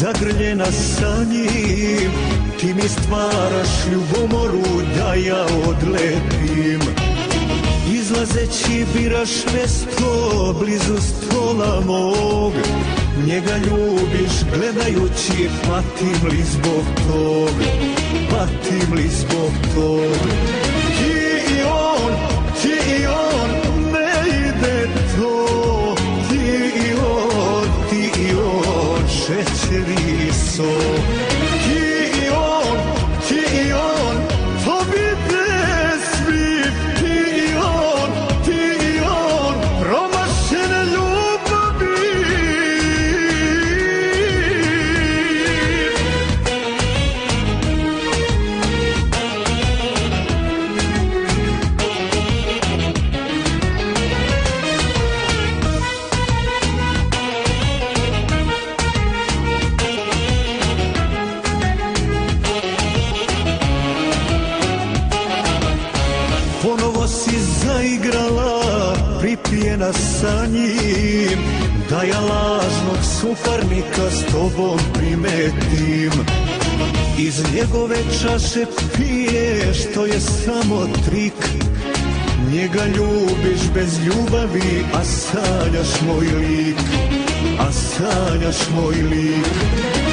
zagrljena sa njim, ti mi stvaraš ljubomoru da ja odlepim. Izlazeći biraš mesto blizu stola mog, njega ljubiš gledajući, patim li zbog tog, patim li zbog tog. Ti i on, ne ide to, ti i on, šećer i sol. Ti i on, to vide svi, ti i on, promašene ljubavi. Ponovo si zaigrala, pripijena sa njim, da ja lažnog suparnika s tobom primetim. Iz njegove čaše piješ, to je samo trik, njega ljubiš bez ljubavi, a sanjaš moj lik, a sanjaš moj lik.